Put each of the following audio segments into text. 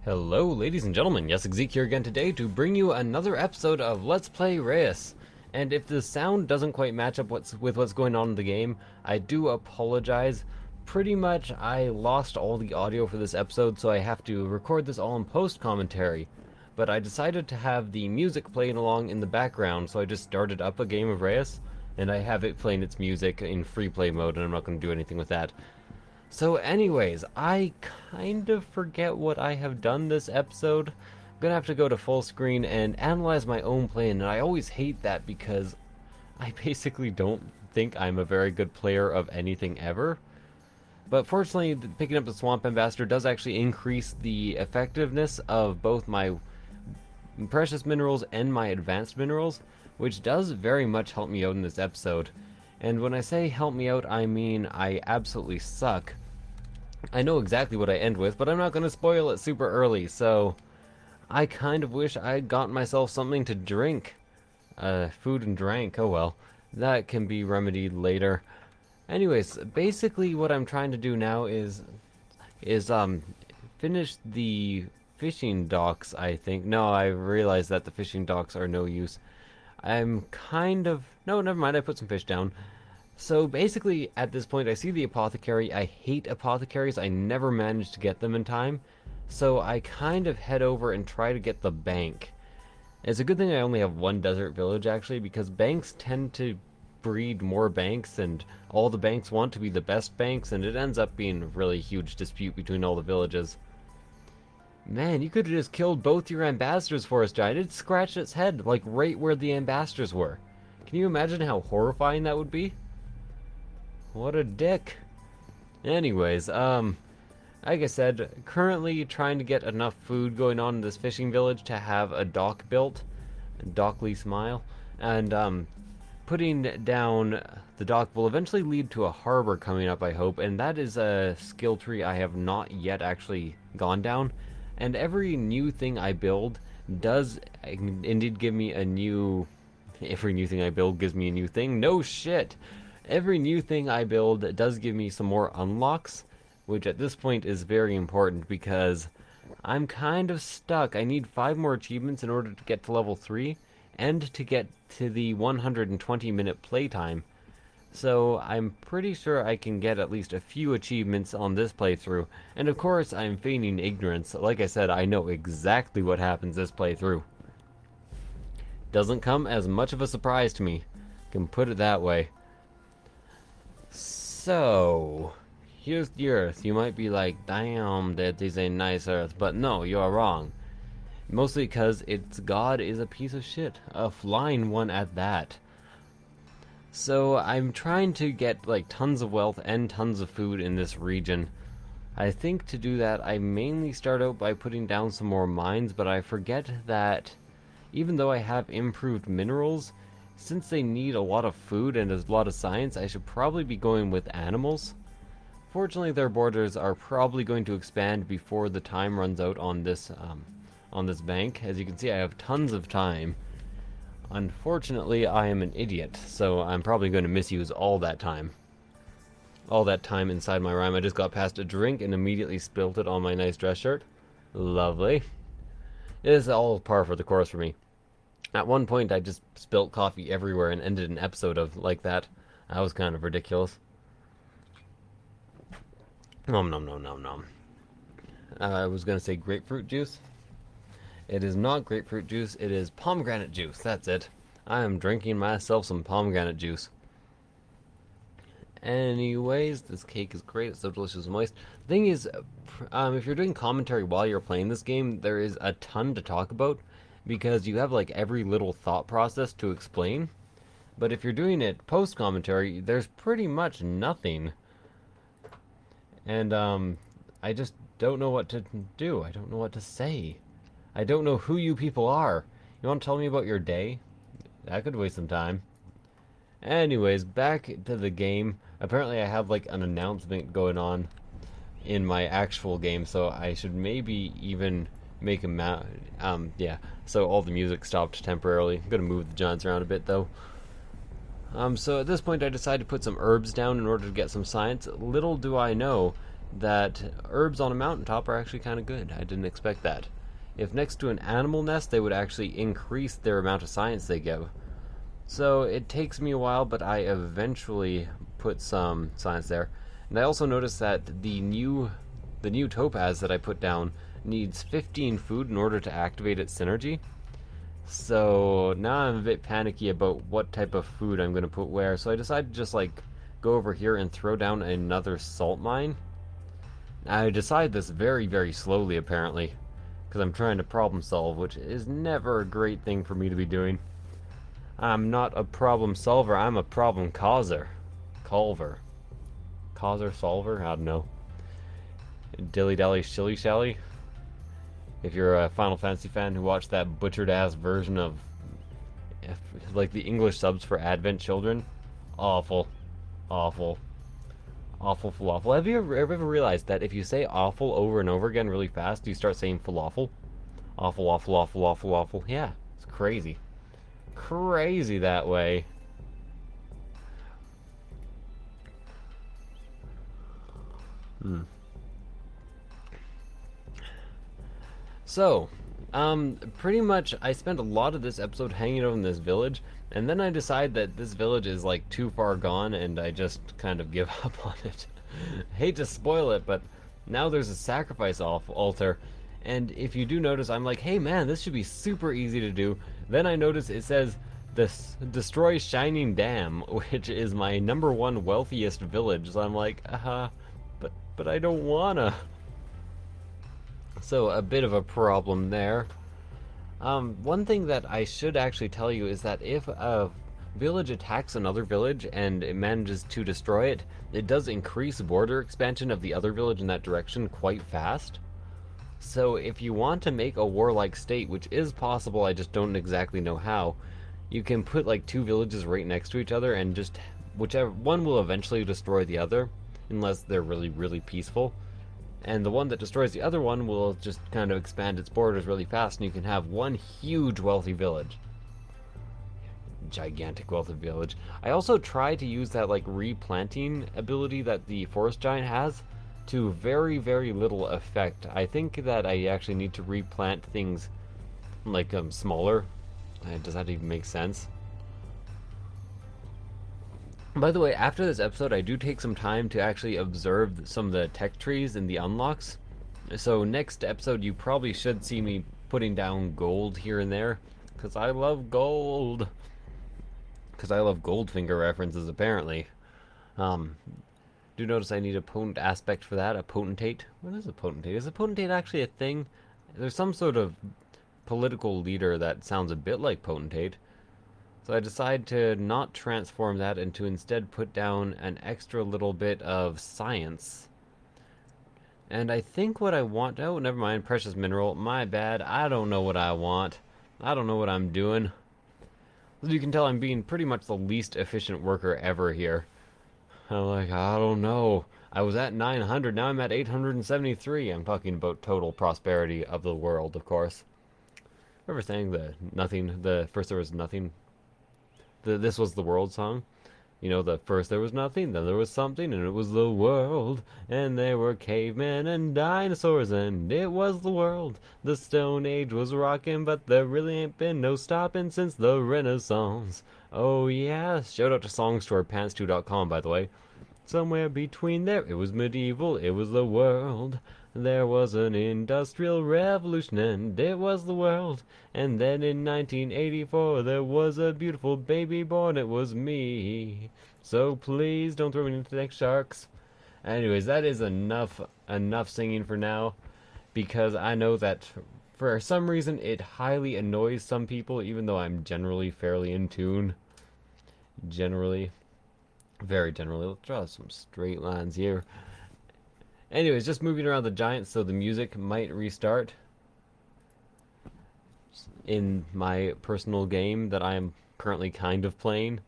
Hello, ladies and gentlemen. Yes, Zeke here again today to bring you another episode of Let's Play Reus. And if the sound doesn't quite match up with what's going on in the game, I do apologize. Pretty much, I lost all the audio for this episode, so I have to record this all in post-commentary. But I decided to have the music playing along in the background, so I just started up a game of Reus, and I have it playing its music in free play mode, and I'm not going to do anything with that. So anyways, I kind of forget what I have done this episode. I'm gonna have to go to full screen and analyze my own play, and I always hate that because I basically don't think I'm a very good player of anything ever. But fortunately, picking up the Swamp Ambassador does actually increase the effectiveness of both my precious minerals and my advanced minerals, which does very much help me out in this episode. And when I say help me out, I mean I absolutely suck. I know exactly what I end with, but I'm not going to spoil it super early, so I kind of wish I'd gotten myself something to drink. Food and drink, oh well. That can be remedied later. Anyways, basically what I'm trying to do now is finish the fishing docks, I think. No, I realize that the fishing docks are no use. I'm kind of... No, never mind, I put some fish down. So basically, at this point, I see the apothecary. I hate apothecaries. I never manage to get them in time. So I kind of head over and try to get the bank. It's a good thing I only have one desert village, actually, because banks tend to breed more banks, and all the banks want to be the best banks, and it ends up being a really huge dispute between all the villages. Man, you could have just killed both your ambassadors for us, Giant. It scratched its head, like right where the ambassadors were. Can you imagine how horrifying that would be? What a dick. Anyways, like I said, currently trying to get enough food going on in this fishing village to have a dock built. Dockly smile. And, putting down the dock will eventually lead to a harbor coming up, I hope. And that is a skill tree I have not yet actually gone down. And every new thing I build does indeed give me a new... Every new thing I build gives me a new thing? No shit! Every new thing I build does give me some more unlocks, which at this point is very important because I'm kind of stuck. I need 5 more achievements in order to get to level 3 and to get to the 120-minute playtime. So I'm pretty sure I can get at least a few achievements on this playthrough. And of course, I'm feigning ignorance. Like I said, I know exactly what happens this playthrough. Doesn't come as much of a surprise to me. Can put it that way. So, here's the Earth. You might be like, damn, that is a nice Earth. But no, you're wrong. Mostly because its god is a piece of shit. A flying one at that. So, I'm trying to get, like, tons of wealth and tons of food in this region. I think to do that, I mainly start out by putting down some more mines, but I forget that even though I have improved minerals, since they need a lot of food and a lot of science, I should probably be going with animals. Fortunately, their borders are probably going to expand before the time runs out on this bank. As you can see, I have tons of time. Unfortunately, I am an idiot, so I'm probably going to misuse all that time. All that time inside my rhyme. I just got past a drink and immediately spilt it on my nice dress shirt. Lovely. It is all par for the course for me. At one point, I just spilt coffee everywhere and ended an episode of like that. That was kind of ridiculous. Nom nom nom nom nom. I was gonna say grapefruit juice. It is not grapefruit juice, it is pomegranate juice. That's it. I am drinking myself some pomegranate juice. Anyways, this cake is great. It's so delicious and moist. The thing is, if you're doing commentary while you're playing this game, there is a ton to talk about, because you have like every little thought process to explain. But if you're doing it post-commentary, there's pretty much nothing. And I just don't know what to do. I don't know what to say. I don't know who you people are. You want to tell me about your day? That could waste some time. Anyways, back to the game. Apparently I have like an announcement going on in my actual game, so I should maybe even make a yeah, so all the music stopped temporarily. I'm gonna move the giants around a bit though. So at this point I decided to put some herbs down in order to get some science. Little do I know, that herbs on a mountaintop are actually kind of good. I didn't expect that. If next to an animal nest, they would actually increase their amount of science they give. So it takes me a while, but I eventually put some science there. And I also noticed that the new topaz that I put down needs 15 food in order to activate its synergy. So now I'm a bit panicky about what type of food I'm going to put where. So I decided to just like go over here and throw down another salt mine. I decide this very, very slowly apparently, because I'm trying to problem solve, which is never a great thing for me to be doing. I'm not a problem solver, I'm a problem causer. Culver. Causer solver? I don't know. Dilly dally shilly shally. If you're a Final Fantasy fan who watched that butchered ass version of like the English subs for Advent Children, awful. Awful. Awful falafel. Have you ever realized that if you say awful over and over again really fast, you start saying falafel? Awful, awful, awful, awful, awful. Yeah, it's crazy. Crazy that way. Hmm. So, pretty much I spent a lot of this episode hanging out in this village, and then I decide that this village is like too far gone, and I just kind of give up on it. Hate to spoil it, but now there's a sacrifice altar, and if you do notice, I'm like, hey man, this should be super easy to do. Then I notice it says this destroy Shining Dam, which is my #1 wealthiest village. So I'm like, but I don't wanna. So a bit of a problem there. One thing that I should actually tell you is that if a village attacks another village and it manages to destroy it, it does increase border expansion of the other village in that direction quite fast. So if you want to make a warlike state, which is possible, I just don't exactly know how, you can put like two villages right next to each other and just whichever one will eventually destroy the other, unless they're really, really peaceful. And the one that destroys the other one will just kind of expand its borders really fast, and you can have one huge wealthy village. Gigantic wealthy village. I also try to use that like replanting ability that the forest giant has to very, very little effect. I think that I actually need to replant things like smaller. Does that even make sense? By the way, after this episode, I do take some time to actually observe some of the tech trees and the unlocks. So next episode, you probably should see me putting down gold here and there, because I love gold. Because I love Goldfinger references, apparently. Do notice I need a potent aspect for that, a potentate. What is a potentate? Is a potentate actually a thing? There's some sort of political leader that sounds a bit like potentate. So I decide to not transform that and to instead put down an extra little bit of science. And I think what I want... Oh, never mind. Precious mineral. My bad. I don't know what I want. I don't know what I'm doing. As you can tell, I'm being pretty much the least efficient worker ever here. I'm like, I don't know. I was at 900, now I'm at 873. I'm talking about total prosperity of the world, of course. Remember saying the first there was nothing? This was the world song? You know, the first there was nothing, then there was something, and it was the world. And there were cavemen and dinosaurs, and it was the world. The Stone Age was rocking, but there really ain't been no stopping since the Renaissance. Oh yeah, shout out to songstore.pants2.com, by the way. Somewhere between there, it was medieval, it was the world. There was an industrial revolution, and it was the world. And then in 1984, there was a beautiful baby born, it was me. So please don't throw me into the next sharks. Anyways, that is enough singing for now, because I know that for some reason it highly annoys some people, even though I'm generally fairly in tune. Generally. Very generally. Let's draw some straight lines here. Anyways, just moving around the giants so the music might restart in my personal game that I am currently kind of playing.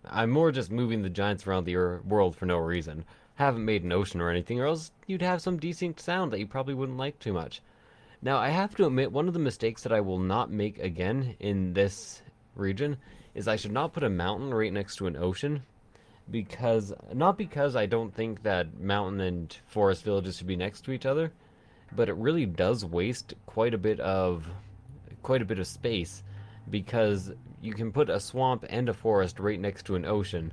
I'm more just moving the giants around the world for no reason. Haven't made an ocean or anything, or else you'd have some decent sound that you probably wouldn't like too much. Now, I have to admit, one of the mistakes that I will not make again in this region is I should not put a mountain right next to an ocean. because not because I don't think that mountain and forest villages should be next to each other, but it really does waste quite a bit of space because you can put a swamp and a forest right next to an ocean.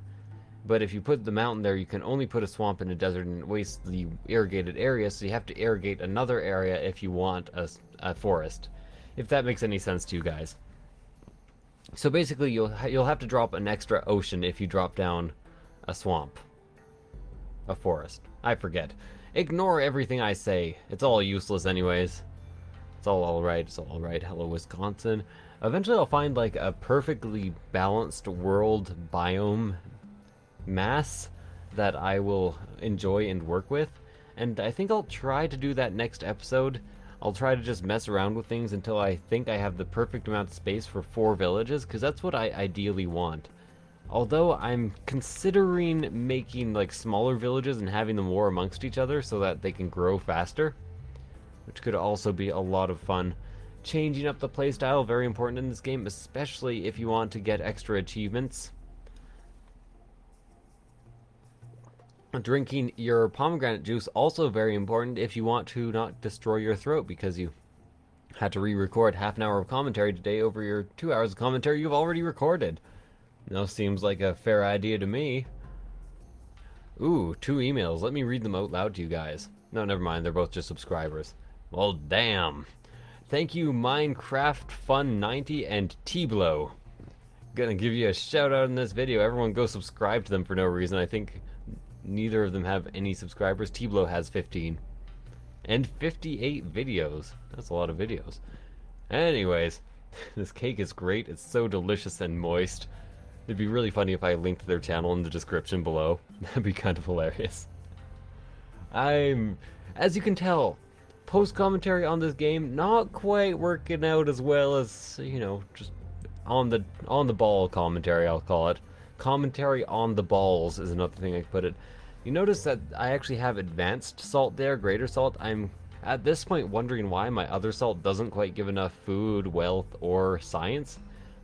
But if you put the mountain there, you can only put a swamp in a desert and it wastes the irrigated area, so you have to irrigate another area if you want a forest. If that makes any sense to you guys. So basically, you'll have to drop an extra ocean if you drop down a swamp. A forest. I forget. Ignore everything I say. It's all useless anyways. It's all alright. It's all alright. Hello, Wisconsin. Eventually I'll find like a perfectly balanced world biome mass that I will enjoy and work with. And I think I'll try to do that next episode. I'll try to just mess around with things until I think I have the perfect amount of space for 4 villages, because that's what I ideally want. Although I'm considering making like smaller villages and having them war amongst each other so that they can grow faster, which could also be a lot of fun. Changing up the playstyle, very important in this game, especially if you want to get extra achievements. Drinking your pomegranate juice, also very important if you want to not destroy your throat, because you had to re-record half an hour of commentary today over your 2 hours of commentary you've already recorded. Now seems like a fair idea to me. Ooh, 2 emails. Let me read them out loud to you guys. No, never mind. They're both just subscribers. Well, damn. Thank you, Minecraft Fun 90 and Teebio. Gonna give you a shout out in this video. Everyone go subscribe to them for no reason. I think neither of them have any subscribers. Teebio has 15. And 58 videos. That's a lot of videos. Anyways, this cake is great. It's so delicious and moist. It'd be really funny if I linked their channel in the description below. That'd be kind of hilarious. As you can tell, post-commentary on this game not quite working out as well as, you know, just on the ball commentary, I'll call it. Commentary on the balls is another thing I could put it. You notice that I actually have advanced salt there, greater salt. I'm at this point wondering why my other salt doesn't quite give enough food, wealth, or science.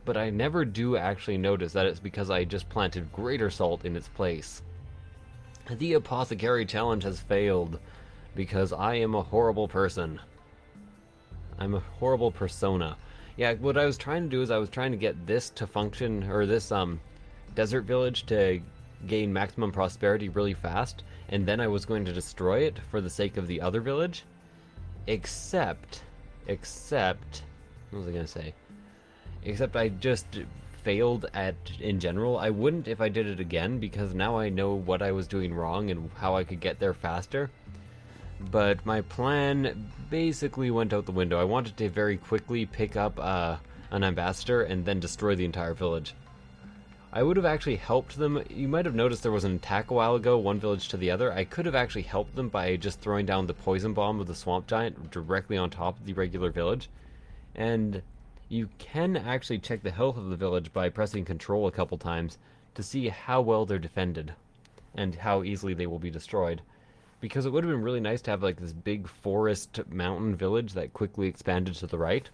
But I never do actually notice that it's because I just planted greater salt in its place. The apothecary challenge has failed because I am a horrible person. I'm a horrible persona. Yeah, what I was trying to do is I was trying to get this to function, or this desert village to gain maximum prosperity really fast, and then I was going to destroy it for the sake of the other village. Except, what was I gonna say? Except I just failed in general. I wouldn't if I did it again, because now I know what I was doing wrong and how I could get there faster. But my plan basically went out the window. I wanted to very quickly pick up an ambassador and then destroy the entire village. I would have actually helped them. You might have noticed there was an attack a while ago, one village to the other. I could have actually helped them by just throwing down the poison bomb of the swamp giant directly on top of the regular village. And you can actually check the health of the village by pressing control a couple times to see how well they're defended and how easily they will be destroyed. Because it would have been really nice to have like this big forest mountain village that quickly expanded to the right.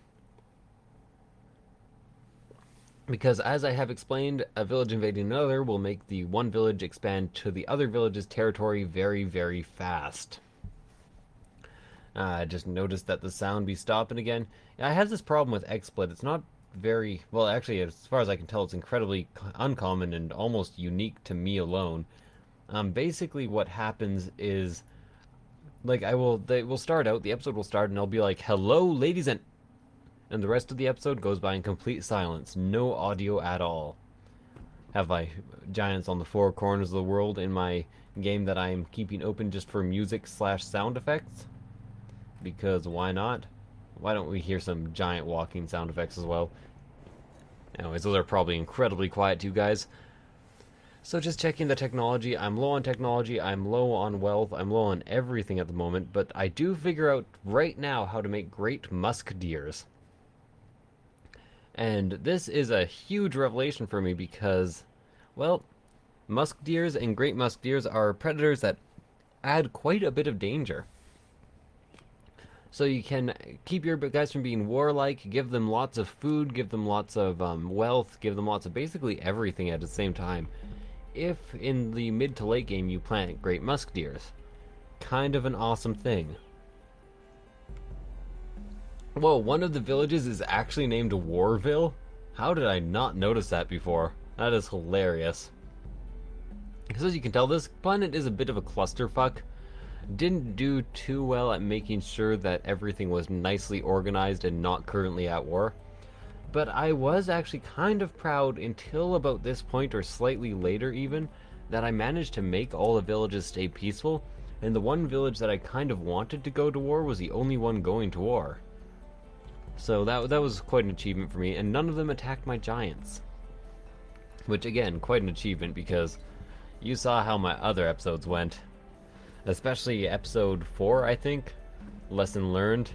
Because as I have explained, a village invading another will make the one village expand to the other village's territory very, very fast. I just noticed that the sound be stopping again. I have this problem with XSplit. It's not very, well actually as far as I can tell it's incredibly uncommon and almost unique to me alone. Basically what happens is, like the episode will start and I'll be like, hello ladies and the rest of the episode goes by in complete silence. No audio at all. Have I giants on the 4 corners of the world in my game that I'm keeping open just for music / sound effects? Because why not? Why don't we hear some giant walking sound effects as well? Anyways, those are probably incredibly quiet to you guys. So just checking the technology. I'm low on technology, I'm low on wealth, I'm low on everything at the moment, but I do figure out right now how to make great musk deers. And this is a huge revelation for me because, well, musk deers and great musk deers are predators that add quite a bit of danger. So you can keep your guys from being warlike, give them lots of food, give them lots of wealth, give them lots of basically everything at the same time. if in the mid to late game you plant great musk deers. Kind of an awesome thing. Whoa, one of the villages is actually named Warville? How did I not notice that before? That is hilarious. Because as you can tell, this planet is a bit of a clusterfuck. Didn't do too well at making sure that everything was nicely organized and not currently at war. But I was actually kind of proud until about this point, or slightly later even, that I managed to make all the villages stay peaceful, and the one village that I kind of wanted to go to war was the only one going to war. So that was quite an achievement for me, and none of them attacked my giants. Which again, quite an achievement, because you saw how my other episodes went. Especially episode 4, I think. Lesson learned.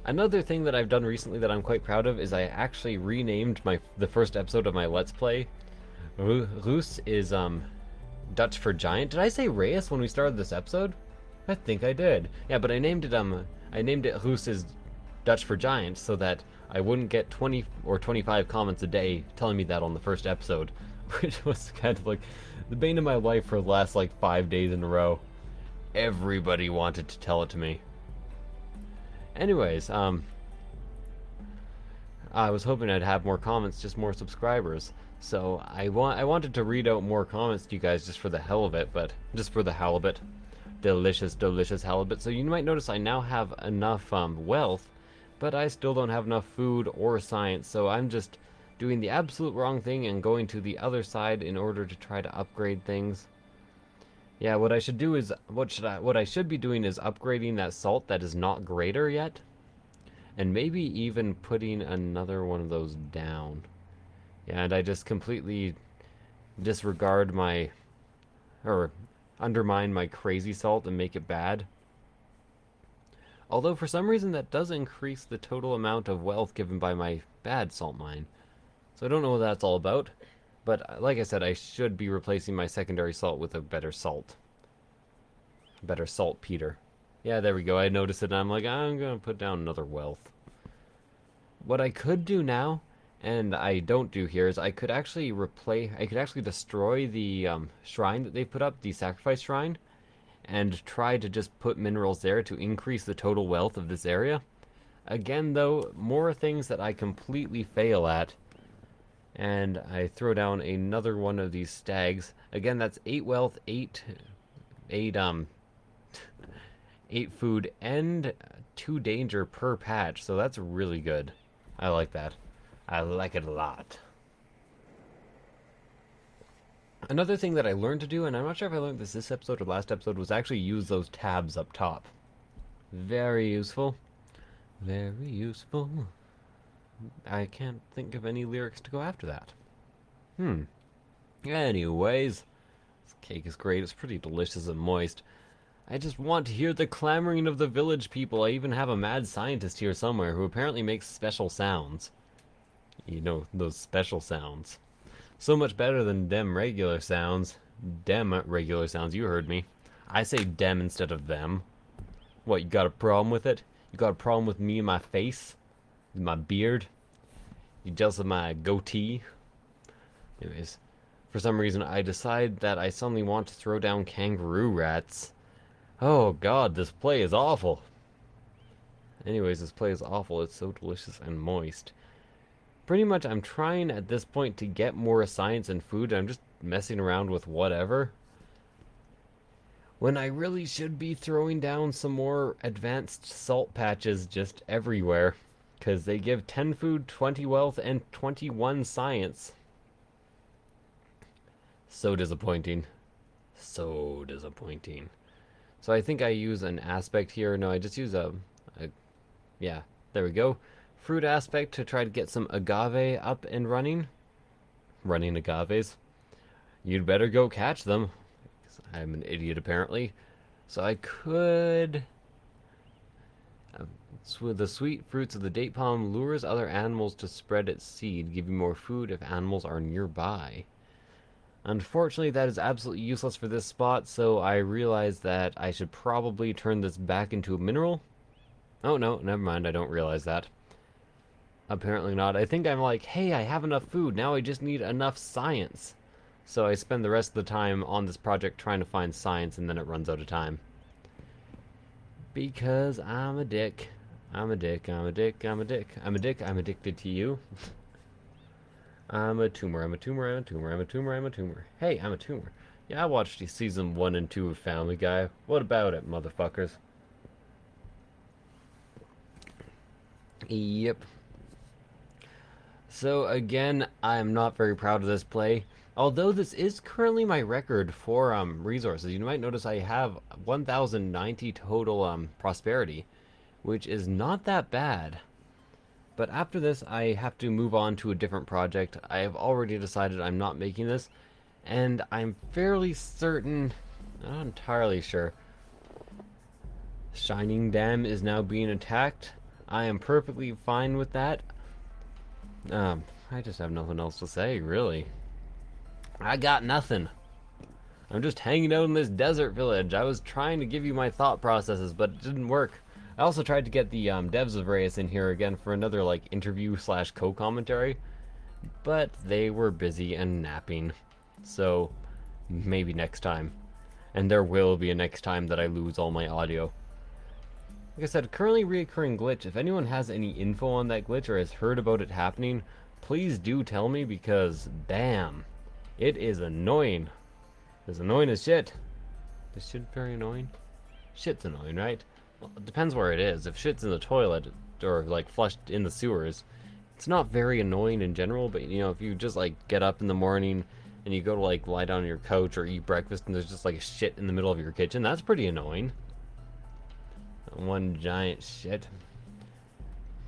Another thing that I've done recently that I'm quite proud of is I actually renamed the first episode of my Let's Play. Reus is Dutch for giant. Did I say Reus when we started this episode? I think I did. Yeah, but I named it Reus is Dutch for giant so that I wouldn't get 20 or 25 comments a day telling me that on the first episode, which was kind of like the bane of my life for the last like 5 days in a row. Everybody wanted to tell it to me. Anyways, I was hoping I'd have more comments, just more subscribers. So I wanted to read out more comments to you guys just for the hell of it, but just for the halibut. Delicious, delicious halibut. So you might notice I now have enough wealth, but I still don't have enough food or science, so I'm just doing the absolute wrong thing and going to the other side in order to try to upgrade things. Yeah, what I should do is what I should be doing is upgrading that salt that is not greater yet, and maybe even putting another one of those down. Yeah, and I just completely disregard or undermine my crazy salt and make it bad. Although for some reason that does increase the total amount of wealth given by my bad salt mine. So I don't know what that's all about. But like I said, I should be replacing my secondary salt with a better salt. Better saltpeter. Yeah, there we go. I noticed it and I'm like, I'm going to put down another wealth. What I could do now, and I don't do here, is I could actually destroy the shrine that they put up, the sacrifice shrine, and try to just put minerals there to increase the total wealth of this area. Again, though, more things that I completely fail at. And I throw down another one of these stags. Again, that's 8 wealth, 8 food, and 2 danger per patch. So that's really good. I like that. I like it a lot. Another thing that I learned to do, and I'm not sure if I learned this episode or last episode, was actually use those tabs up top. Very useful. Very useful. I can't think of any lyrics to go after that. Anyways, this cake is great. It's pretty delicious and moist. I just want to hear the clamoring of the village people. I even have a mad scientist here somewhere who apparently makes special sounds. You know, those special sounds. So much better than dem regular sounds. Dem regular sounds, you heard me. I say dem instead of them. What, you got a problem with it? You got a problem with me and my face? My beard? You jealous of my goatee? Anyways, for some reason I decide that I suddenly want to throw down kangaroo rats. Oh god, this play is awful. Anyways, this play is awful. It's so delicious and moist. Pretty much I'm trying at this point to get more science and food. I'm just messing around with whatever, when I really should be throwing down some more advanced salt patches just everywhere. Because they give 10 food, 20 wealth, and 21 science. So disappointing. So disappointing. So I think I use an aspect here. No, I just use yeah, there we go. Fruit aspect to try to get some agave up and running. Running agaves. You'd better go catch them. I'm an idiot apparently. So I could... So the sweet fruits of the date palm lures other animals to spread its seed, giving more food if animals are nearby. Unfortunately, that is absolutely useless for this spot, so I realized that I should probably turn this back into a mineral. Oh no, never mind, I don't realize that. Apparently not. I think I'm like, hey, I have enough food, now I just need enough science. So I spend the rest of the time on this project trying to find science, and then it runs out of time. Because I'm a dick. I'm a dick, I'm a dick, I'm a dick. I'm a dick, I'm addicted to you. I'm a tumor, I'm a tumor, I'm a tumor, I'm a tumor, I'm a tumor. Hey, I'm a tumor. Yeah, I watched season 1 and 2 of Family Guy. What about it, motherfuckers? Yep. So again, I'm not very proud of this play. Although this is currently my record for resources. You might notice I have 1,090 total prosperity, which is not that bad. But after this, I have to move on to a different project. I have already decided I'm not making this, and I'm fairly certain, not entirely sure, Shining Dam is now being attacked. I am perfectly fine with that. I just have nothing else to say, really. I got nothing. I'm just hanging out in this desert village. I was trying to give you my thought processes, but it didn't work. I also tried to get the devs of Reus in here again for another like interview slash co-commentary, but they were busy and napping. So maybe next time. And there will be a next time that I lose all my audio. Like I said, currently reoccurring glitch. If anyone has any info on that glitch or has heard about it happening, please do tell me, because damn, it is annoying. It's annoying as shit. Is shit very annoying? Shit's annoying, right? Well, it depends where it is. If shit's in the toilet or like flushed in the sewers, it's not very annoying in general. But you know, if you just like get up in the morning and you go to like lie down on your couch or eat breakfast and there's just like a shit in the middle of your kitchen, that's pretty annoying. One giant shit.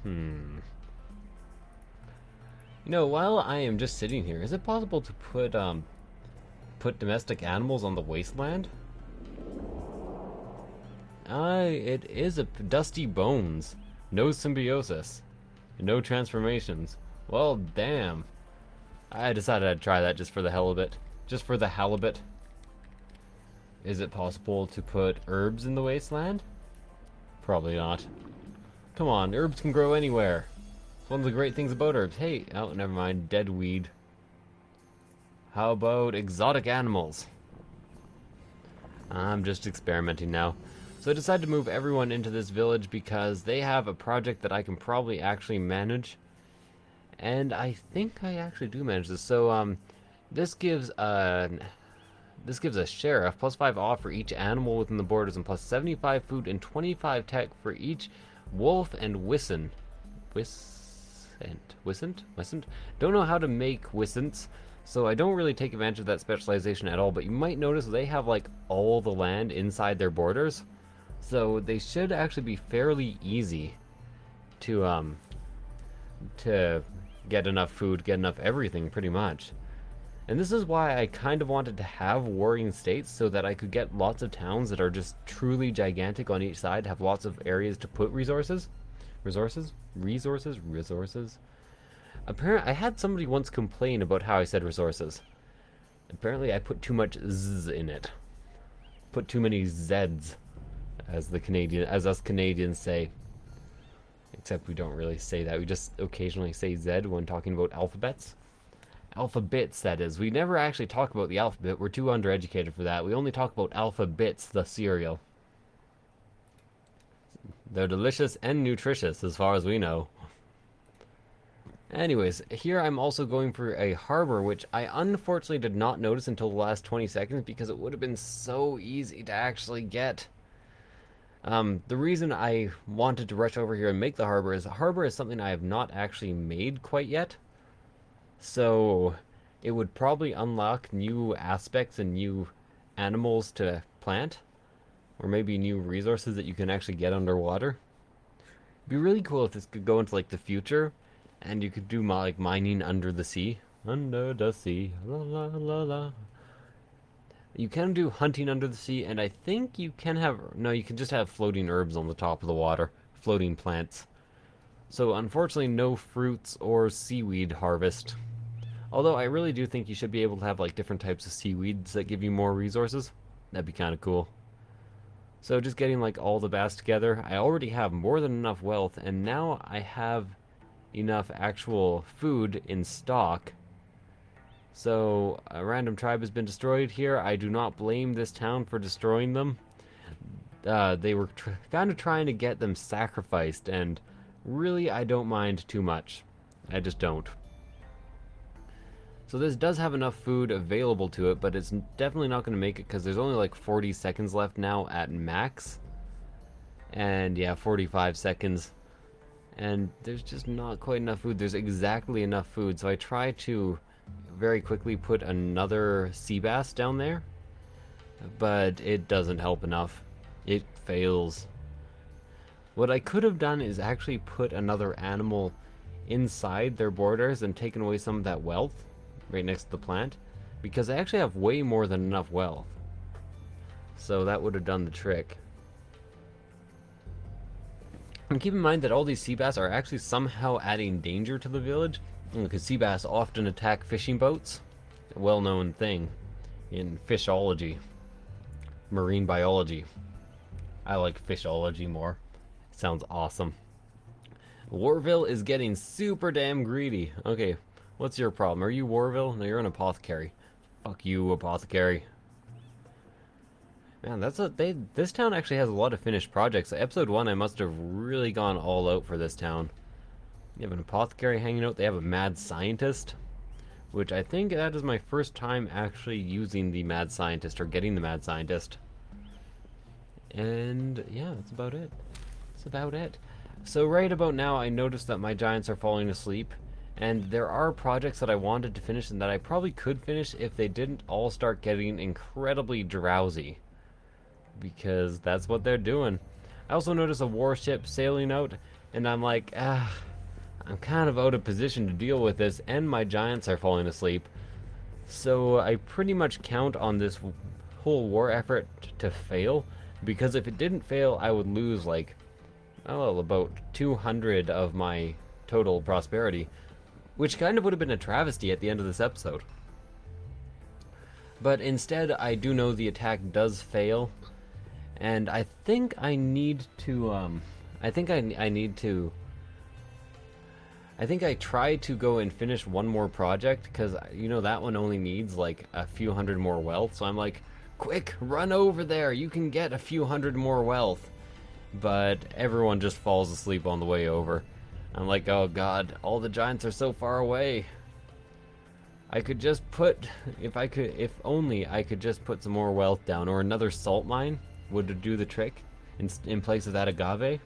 You know, while I am just sitting here, is it possible to put domestic animals on the wasteland? It is a dusty bones. No symbiosis. No transformations. Well, damn. I decided I'd try that just for the hell of it. Just for the halibut. Is it possible to put herbs in the wasteland? Probably not. Come on, herbs can grow anywhere. It's one of the great things about herbs. Hey, oh, never mind. Dead weed. How about exotic animals? I'm just experimenting now. So I decided to move everyone into this village because they have a project that I can probably actually manage. And I think I actually do manage this. So this gives a sheriff +5 off for each animal within the borders, and +75 food and 25 tech for each wolf and wisent. Wisent? Don't know how to make wisents, so I don't really take advantage of that specialization at all. But you might notice they have like all the land inside their borders, so they should actually be fairly easy to get enough food, get enough everything, pretty much. And this is why I kind of wanted to have warring states, so that I could get lots of towns that are just truly gigantic on each side, have lots of areas to put resources. Apparently, I had somebody once complain about how I said resources. Apparently, I put too much z in it. Put too many z's, as us Canadians say. Except we don't really say that. We just occasionally say z when talking about alphabets. Alphabets, that is. We never actually talk about the alphabet. We're too undereducated for that. We only talk about alphabets, the cereal. They're delicious and nutritious, as far as we know. Anyways, here I'm also going for a harbor, which I unfortunately did not notice until the last 20 seconds, because it would have been so easy to actually get. The reason I wanted to rush over here and make the harbor is something I have not actually made quite yet. So it would probably unlock new aspects and new animals to plant, or maybe new resources that you can actually get underwater. It'd be really cool if this could go into like the future, and you could do like mining under the sea. Under the sea, la la la la. You can do hunting under the sea, and I think you can have, no, you can just have floating herbs on the top of the water, floating plants. So unfortunately, no fruits or seaweed harvest. Although I really do think you should be able to have like different types of seaweeds that give you more resources. That'd be kind of cool. So just getting like all the bass together, I already have more than enough wealth, and now I have enough actual food in stock So a random tribe has been destroyed here. I do not blame this town for destroying them. They were kind of trying to get them sacrificed, and really I don't mind too much. I just don't. So this does have enough food available to it, but it's definitely not going to make it because there's only like 40 seconds left now at max. And yeah, 45 seconds. And there's just not quite enough food. There's exactly enough food. So I try to very quickly put another sea bass down there, but it doesn't help enough. It fails. What I could have done is actually put another animal inside their borders and taken away some of that wealth right next to the plant, because I actually have way more than enough wealth. So that would have done the trick. And keep in mind that all these sea bass are actually somehow adding danger to the village, because sea bass often attack fishing boats. A well-known thing in fishology, marine biology. I like fishology more. It sounds awesome. Warville is getting super damn greedy. Okay, what's your problem? Are you Warville? No, you're an apothecary. Fuck you, apothecary. Man, this town actually has a lot of finished projects. Episode 1, I must have really gone all out for this town. You have an apothecary hanging out. They have a mad scientist, which I think that is my first time actually using the mad scientist, or getting the mad scientist. And yeah, that's about it. That's about it. So right about now, I noticed that my giants are falling asleep, and there are projects that I wanted to finish and that I probably could finish if they didn't all start getting incredibly drowsy, because that's what they're doing. I also noticed a warship sailing out, and I'm like, I'm kind of out of position to deal with this, and my giants are falling asleep. So I pretty much count on this whole war effort to fail, because if it didn't fail, I would lose like, oh, about 200 of my total prosperity, which kind of would have been a travesty at the end of this episode. But instead, I do know the attack does fail, and I think I need to, I think I tried to go and finish one more project, because, you know, that one only needs like a few hundred more wealth, so I'm like, quick, run over there, you can get a few hundred more wealth. But everyone just falls asleep on the way over. I'm like, oh god, all the giants are so far away. I could just put, if only I could just put some more wealth down, or another salt mine would do the trick in place of that agave,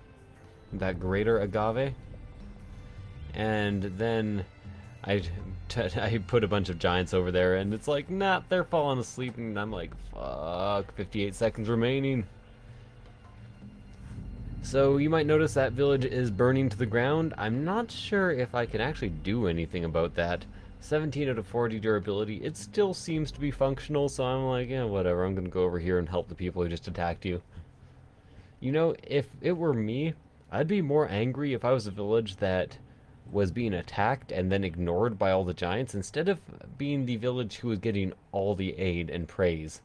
that greater agave. And then I put a bunch of giants over there, and it's like, nah, they're falling asleep, and I'm like, fuck, 58 seconds remaining. So you might notice that village is burning to the ground. I'm not sure if I can actually do anything about that. 17 out of 40 durability. It still seems to be functional, so I'm like, yeah, whatever. I'm gonna go over here and help the people who just attacked you. You know, if it were me, I'd be more angry if I was a village that was being attacked and then ignored by all the giants, instead of being the village who was getting all the aid and praise.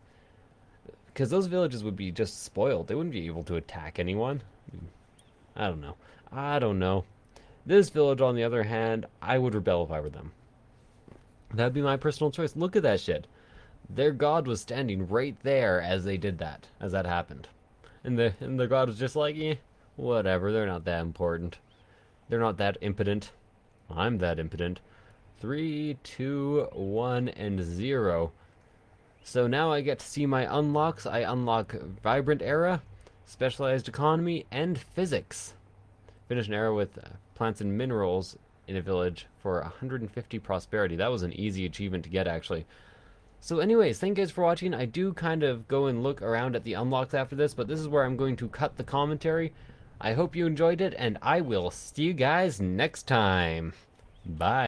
Because those villages would be just spoiled. They wouldn't be able to attack anyone. I don't know. I don't know. This village, on the other hand, I would rebel if I were them. That'd be my personal choice. Look at that shit. Their god was standing right there as they did that, as that happened. And the god was just like, eh, whatever, they're not that important. They're not that impotent. I'm that impotent. 3, 2, 1, and 0. So now I get to see my unlocks. I unlock Vibrant Era, Specialized Economy, and Physics. Finish an era with plants and minerals in a village for 150 prosperity. That was an easy achievement to get, actually. So anyways, thank you guys for watching. I do kind of go and look around at the unlocks after this, but this is where I'm going to cut the commentary. I hope you enjoyed it, and I will see you guys next time. Bye.